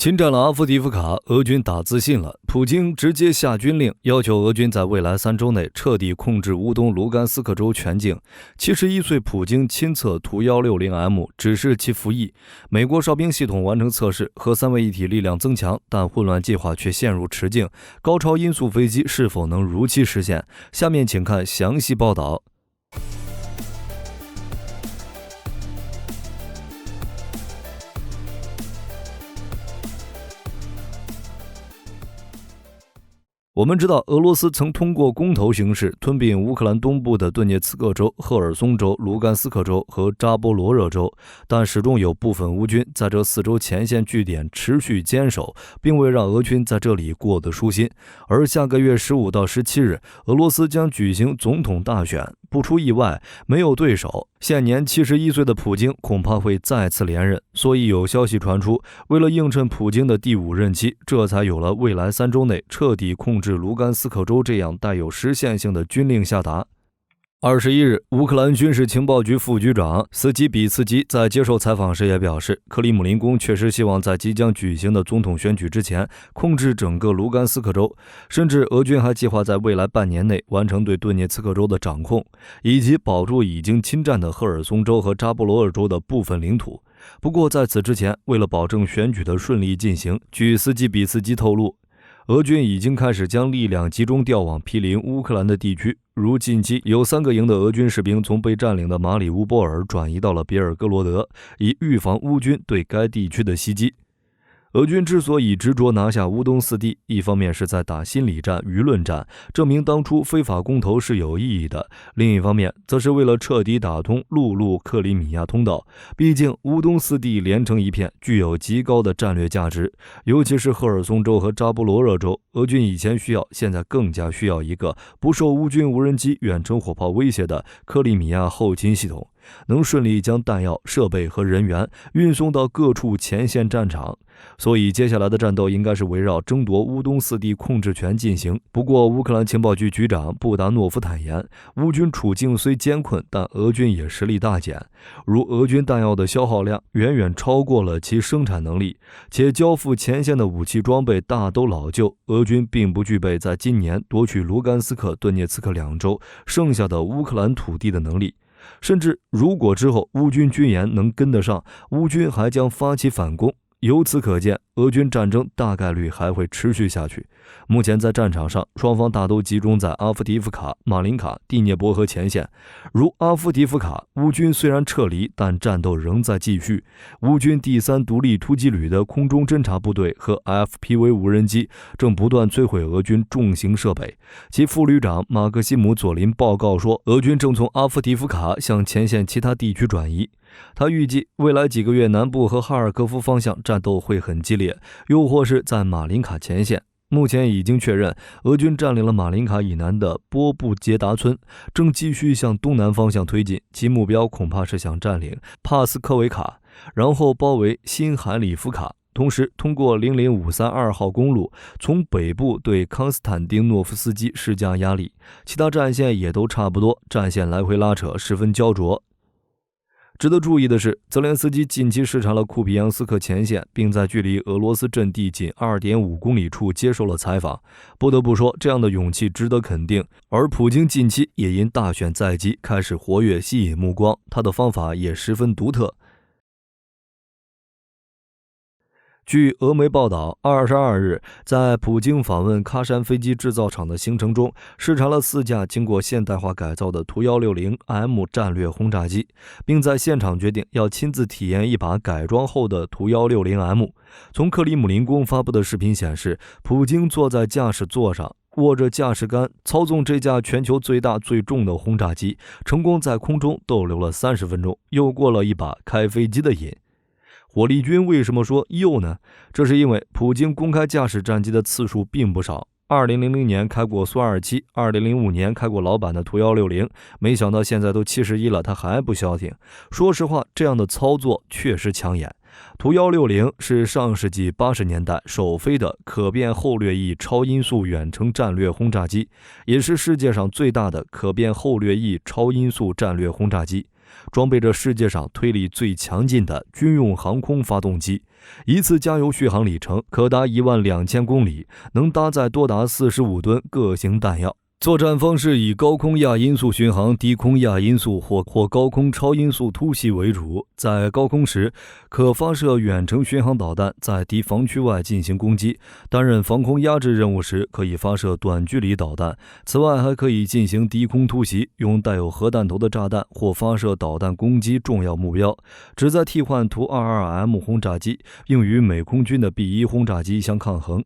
侵占了阿夫迪夫卡，俄军打自信了。普京直接下军令，要求俄军在未来3周内彻底控制乌东卢甘斯克州全境。71岁普京亲测图 160M， 指示其服役。美国哨兵系统完成测试，核3位一体力量增强，但混乱计划却陷入池境。高超音速飞机是否能如期实现？下面请看详细报道。我们知道，俄罗斯曾通过公投形式吞并乌克兰东部的顿涅茨克州、赫尔松州、卢甘斯克州和扎波罗热州，但始终有部分乌军在这4州前线据点持续坚守，并未让俄军在这里过得舒心。而下个月15到17日，俄罗斯将举行总统大选，不出意外，没有对手。现年71岁的普京恐怕会再次连任，所以有消息传出，为了映衬普京的第5任期，这才有了未来3周内彻底控制卢甘斯克州这样带有实现性的军令下达。21日，乌克兰军事情报局副局长斯基比茨基在接受采访时也表示，克里姆林宫确实希望在即将举行的总统选举之前控制整个卢甘斯克州，甚至俄军还计划在未来半年内完成对顿涅茨克州的掌控，以及保住已经侵占的赫尔松州和扎波罗热州的部分领土。不过在此之前，为了保证选举的顺利进行，据斯基比茨基透露，俄军已经开始将力量集中调往毗邻乌克兰的地区，如近期有3个营的俄军士兵从被占领的马里乌波尔转移到了别尔哥罗德，以预防乌军对该地区的袭击。俄军之所以执着拿下乌东4地，一方面是在打心理战、舆论战，证明当初非法公投是有意义的；另一方面，则是为了彻底打通陆路克里米亚通道。毕竟乌东4地连成一片，具有极高的战略价值，尤其是赫尔松州和扎波罗热州，俄军以前需要，现在更加需要一个不受乌军无人机、远程火炮威胁的克里米亚后勤系统，能顺利将弹药、设备和人员运送到各处前线战场。所以接下来的战斗应该是围绕争夺乌东4地控制权进行。不过乌克兰情报局局长布达诺夫坦言，乌军处境虽艰困，但俄军也实力大减，如俄军弹药的消耗量远远超过了其生产能力，且交付前线的武器装备大都老旧，俄军并不具备在今年夺取卢甘斯克、顿涅茨克2州剩下的乌克兰土地的能力。甚至如果之后乌军军援能跟得上，乌军还将发起反攻。由此可见，俄军战争大概率还会持续下去。目前在战场上，双方大都集中在阿夫迪夫卡、马林卡、第聂伯河前线。如阿夫迪夫卡，乌军虽然撤离，但战斗仍在继续。乌军第3独立突击旅的空中侦察部队和 FPV 无人机正不断摧毁俄军重型设备。其副旅长马克西姆·佐林报告说，俄军正从阿夫迪夫卡向前线其他地区转移。他预计未来几个月南部和哈尔科夫方向战斗会很激烈，又或是在马林卡前线。目前已经确认，俄军占领了马林卡以南的波布杰达村，正继续向东南方向推进，其目标恐怕是想占领帕斯科维卡，然后包围新海里夫卡，同时通过00532号公路从北部对康斯坦丁诺夫斯基施加压力。其他战线也都差不多，战线来回拉扯，十分焦灼。值得注意的是，泽连斯基近期视察了库皮扬斯克前线，并在距离俄罗斯阵地仅 2.5 公里处接受了采访。不得不说，这样的勇气值得肯定。而普京近期也因大选在即，开始活跃吸引目光，他的方法也十分独特。据俄媒报道，22日，在普京访问喀山飞机制造厂的行程中，视察了4架经过现代化改造的图 160M 战略轰炸机，并在现场决定要亲自体验一把改装后的图 160M。从克里姆林宫发布的视频显示，普京坐在驾驶座上，握着驾驶杆，操纵这架全球最大最重的轰炸机，成功在空中逗留了30分钟，又过了一把开飞机的瘾。火力军为什么说又呢？这是因为普京公开驾驶战机的次数并不少。2000年开过苏27 2005年开过老版的图160，没想到现在都71了，他还不消停。说实话，这样的操作确实抢眼。图160是上世纪80年代首飞的可变后掠翼超音速远程战略轰炸机，也是世界上最大的可变后掠翼超音速战略轰炸机。装备着世界上推力最强劲的军用航空发动机，一次加油续航里程可达12000公里，能搭载多达45吨各型弹药。作战方式以高空亚音速巡航、低空亚音速或高空超音速突袭为主。在高空时，可发射远程巡航导弹，在敌防区外进行攻击；担任防空压制任务时，可以发射短距离导弹。此外，还可以进行低空突袭，用带有核弹头的炸弹或发射导弹攻击重要目标，旨在替换图 22M 轰炸机，并与美空军的 B1 轰炸机相抗衡。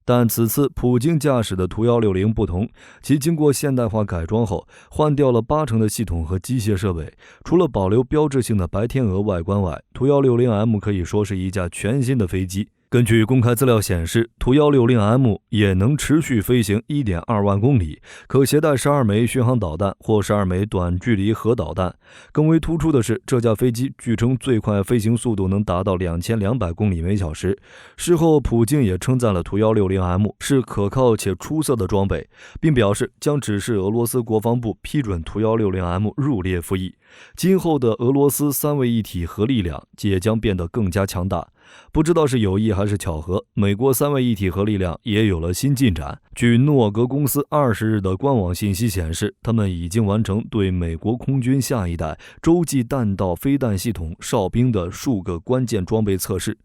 但此次普京驾驶的图160不同，其经过现代化改装后，换掉了80%的系统和机械设备，除了保留标志性的白天鹅外观外，图160M 可以说是一架全新的飞机。根据公开资料显示，图160M 也能持续飞行 1.2 万公里，可携带12枚巡航导弹或12枚短距离核导弹。更为突出的是，这架飞机据称最快飞行速度能达到2200公里每小时。事后，普京也称赞了图160M 是可靠且出色的装备，并表示将指示俄罗斯国防部批准图160M 入列服役。今后的俄罗斯三位一体核力量也将变得更加强大。不知道是有意还是巧合，美国三位一体核力量也有了新进展。据诺格公司20日的官网信息显示，他们已经完成对美国空军下一代洲际弹道飞弹系统哨兵的数个关键装备测试。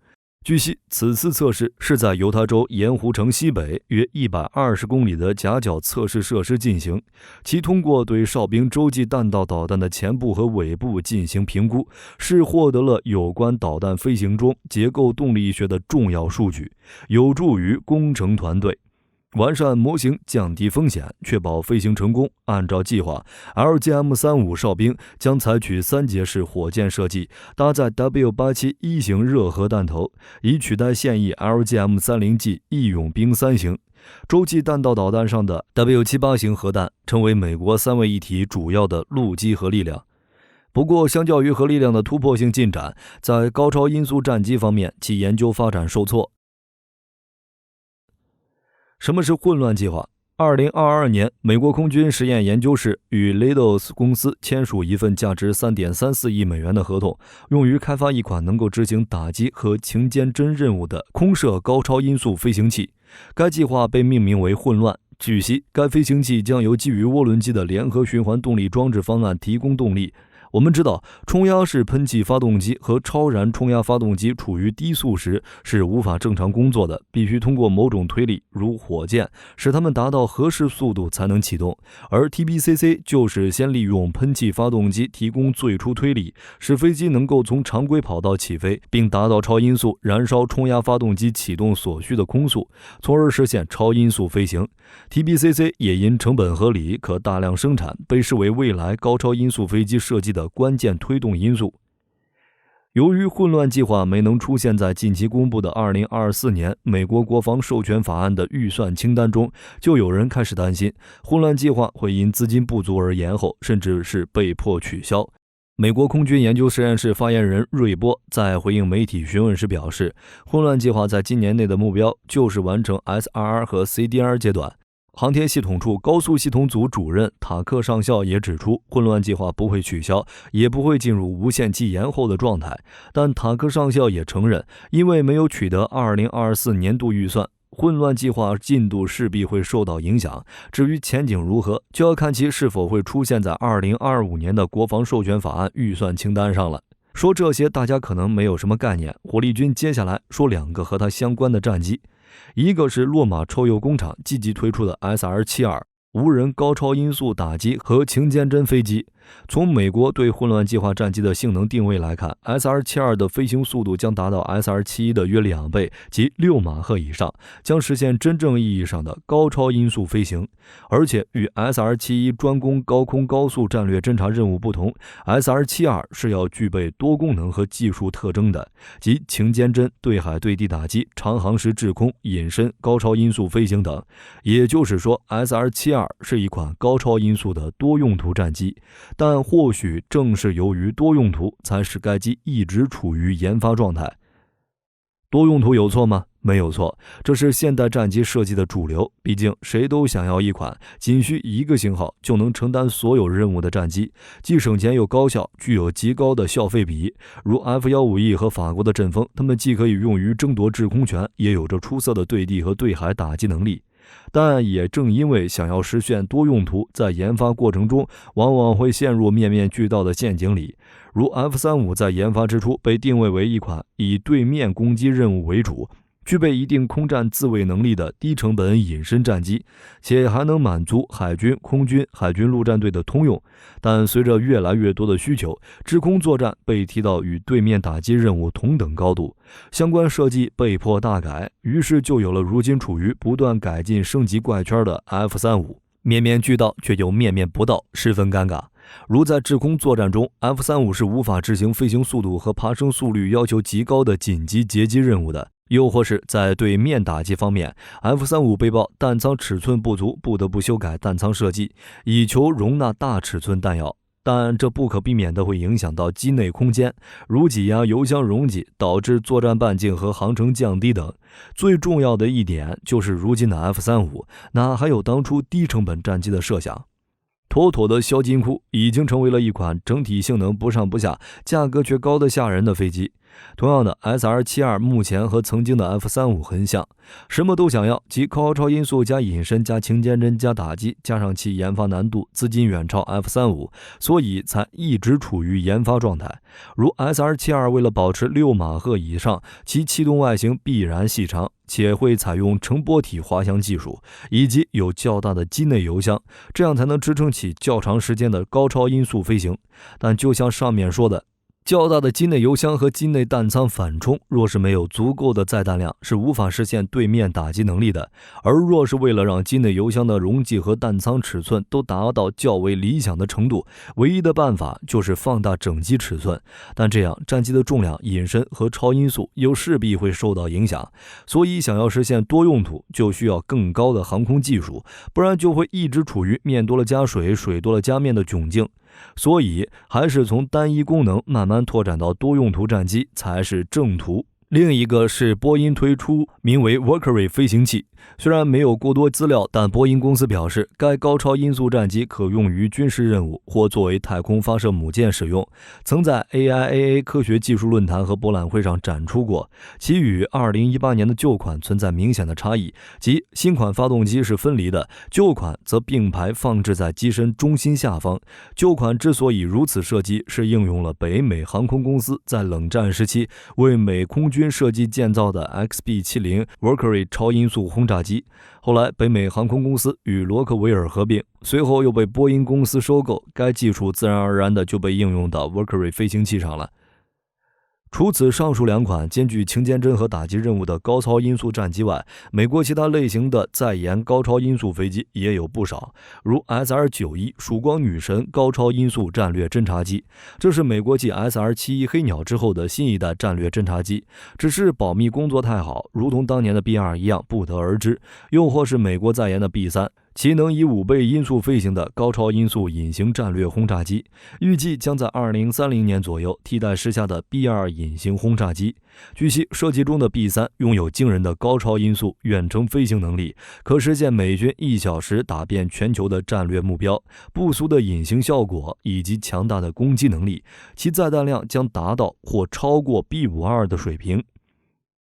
据悉，此次测试是在犹他州盐湖城西北约120公里的夹角测试设施进行，其通过对哨兵洲际弹道导弹的前部和尾部进行评估，是获得了有关导弹飞行中结构动力学的重要数据，有助于工程团队完善模型，降低风险，确保飞行成功。按照计划， LGM-35 哨兵将采取3节式火箭设计，搭载 W87 一型热核弹头，以取代现役 LGM-30G 义勇兵3型。洲际弹道导弹上的 W78 型核弹成为美国三位一体主要的陆基核力量。不过，相较于核力量的突破性进展，在高超音速战机方面，其研究发展受挫。什么是混乱计划？2022年，美国空军实验研究室与 Leidos 公司签署一份价值 3.34 亿美元的合同，用于开发一款能够执行打击和擎肩针任务的空射高超音速飞行器。该计划被命名为混乱。据悉，该飞行器将由基于涡轮机的联合循环动力装置方案提供动力。我们知道，冲压式喷气发动机和超燃冲压发动机处于低速时是无法正常工作的，必须通过某种推力，如火箭，使它们达到合适速度才能启动。而 TBCC 就是先利用喷气发动机提供最初推力，使飞机能够从常规跑道起飞，并达到超音速燃烧冲压发动机启动所需的空速，从而实现超音速飞行。TBCC 也因成本合理，可大量生产，被视为未来高超音速飞机设计的关键推动因素。由于混乱计划没能出现在近期公布的2024年美国国防授权法案的预算清单中，就有人开始担心混乱计划会因资金不足而延后，甚至是被迫取消。美国空军研究实验室发言人瑞波在回应媒体询问时表示，混乱计划在今年内的目标就是完成 SRR 和 CDR 阶段。航天系统处高速系统组主任塔克上校也指出，混乱计划不会取消，也不会进入无限期延后的状态。但塔克上校也承认，因为没有取得2024年度预算，混乱计划进度势必会受到影响。至于前景如何，就要看其是否会出现在2025年的国防授权法案预算清单上了。说这些大家可能没有什么概念，火力军接下来说2个和它相关的战机。一个是洛马臭鼬工厂积极推出的 SR-72 无人高超音速打击和擎肩针飞机。从美国对混乱计划战机的性能定位来看， SR-72 的飞行速度将达到 SR-71 的约2倍，即6马赫以上，将实现真正意义上的高超音速飞行。而且与 SR-71 专攻高空高速战略侦察任务不同， SR-72 是要具备多功能和技术特征的，即擎肩针、对海对地打击、长航时制空、隐身、高超音速飞行等。也就是说， SR-72 是一款高超音速的多用途战机。但或许正是由于多用途，才使该机一直处于研发状态。多用途有错吗？没有错，这是现代战机设计的主流。毕竟谁都想要一款仅需一个型号就能承担所有任务的战机，既省钱又高效，具有极高的效费比。如 F-15E 和法国的阵风，它们既可以用于争夺制空权，也有着出色的对地和对海打击能力。但也正因为想要实现多用途，在研发过程中往往会陷入面面俱到的陷阱里。如 F-35在研发之初被定位为一款以对面攻击任务为主，具备一定空战自卫能力的低成本隐身战机，且还能满足海军、空军、海军陆战队的通用。但随着越来越多的需求，制空作战被提到与对面打击任务同等高度，相关设计被迫大改，于是就有了如今处于不断改进升级怪圈的 F-35，面面俱到却又面面不到，十分尴尬。如在制空作战中 ，F-35是无法执行飞行速度和爬升速率要求极高的紧急截击任务的。又或是在对面打击方面 ，F-35被曝弹仓尺寸不足，不得不修改弹仓设计，以求容纳大尺寸弹药。但这不可避免地会影响到机内空间，如挤压油箱容积，导致作战半径和航程降低等。最重要的一点就是，如今的 F-35哪还有当初低成本战机的设想？妥妥的销金库，已经成为了一款整体性能不上不下，价格却高得吓人的飞机。同样的 SR-72 目前和曾经的 F-35很像，什么都想要，即高超音速加隐身加擎肩针加打击，加上其研发难度资金远超 F-35， 所以才一直处于研发状态。如 SR-72 为了保持6马赫以上，其气动外形必然细长，且会采用成波体滑翔技术，以及有较大的机内油箱，这样才能支撑起较长时间的高超音速飞行。但就像上面说的，较大的机内油箱和机内弹仓反冲，若是没有足够的载弹量，是无法实现对面打击能力的。而若是为了让机内油箱的容积和弹仓尺寸都达到较为理想的程度，唯一的办法就是放大整机尺寸。但这样战机的重量、隐身和超音速又势必会受到影响，所以想要实现多用途，就需要更高的航空技术，不然就会一直处于面多了加水，水多了加面的窘境。所以还是从单一功能慢慢拓展到多用途战机才是正途。另一个是波音推出名为 Valkyrie 飞行器，虽然没有过多资料，但波音公司表示，该高超音速战机可用于军事任务或作为太空发射母舰使用，曾在 AIAA 科学技术论坛和博览会上展出过。其与2018年的旧款存在明显的差异，即新款发动机是分离的，旧款则并排放置在机身中心下方。旧款之所以如此设计，是应用了北美航空公司在冷战时期为美空军设计建造的 XB-70 Valkyrie 超音速轰炸机，后来北美航空公司与罗克维尔合并，随后又被波音公司收购，该技术自然而然的就被应用到 Valkyrie 飞行器上了。除此上述两款兼具擎肩针和打击任务的高超音速战机外，美国其他类型的在研高超音速飞机也有不少，如 SR-91 曙光女神高超音速战略侦察机，这是美国继 SR-71 黑鸟之后的新一代战略侦察机，只是保密工作太好，如同当年的 B-2 一样不得而知。又或是美国在研的 B-3，其能以5倍音速飞行的高超音速隐形战略轰炸机，预计将在2030年左右替代时下的 B-2 隐形轰炸机。据悉，设计中的 B-3拥有惊人的高超音速远程飞行能力，可实现美军1小时打遍全球的战略目标，不俗的隐形效果以及强大的攻击能力，其载弹量将达到或超过 B-52 的水平。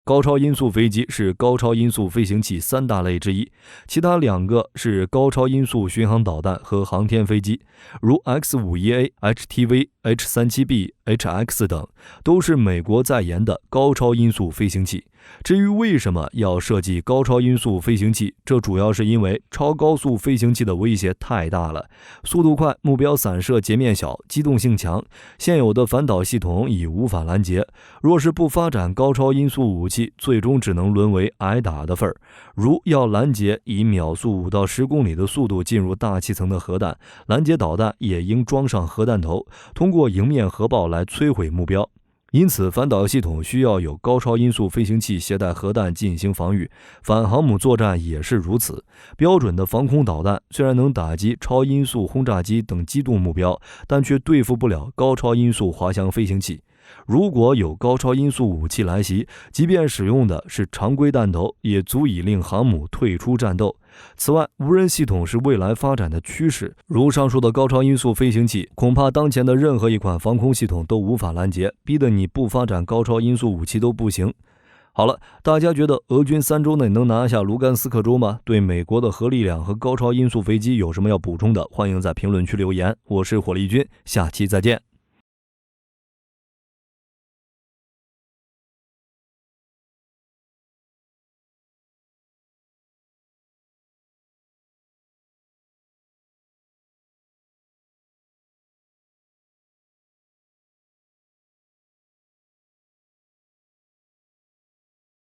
高超音速飞机是高超音速飞行器3大类之一，其他2个是高超音速巡航导弹和航天飞机，如 X-51A、HTV、H-37B、HX 等，都是美国在研的高超音速飞行器。至于为什么要设计高超音速飞行器，这主要是因为超高速飞行器的威胁太大了，速度快，目标散射截面小，机动性强，现有的反导系统已无法拦截。若是不发展高超音速武器，最终只能沦为挨打的份儿。如要拦截以秒速5到10公里的速度进入大气层的核弹，拦截导弹也应装上核弹头，通过迎面核爆来摧毁目标。因此，反导系统需要有高超音速飞行器携带核弹进行防御，反航母作战也是如此。标准的防空导弹虽然能打击超音速轰炸机等机动目标，但却对付不了高超音速滑翔飞行器。如果有高超音速武器来袭，即便使用的是常规弹头，也足以令航母退出战斗。此外，无人系统是未来发展的趋势，如上述的高超音速飞行器，恐怕当前的任何一款防空系统都无法拦截，逼得你不发展高超音速武器都不行。好了，大家觉得俄军3周内能拿下卢甘斯克州吗？对美国的核力量和高超音速飞机有什么要补充的？欢迎在评论区留言。我是火力军，下期再见。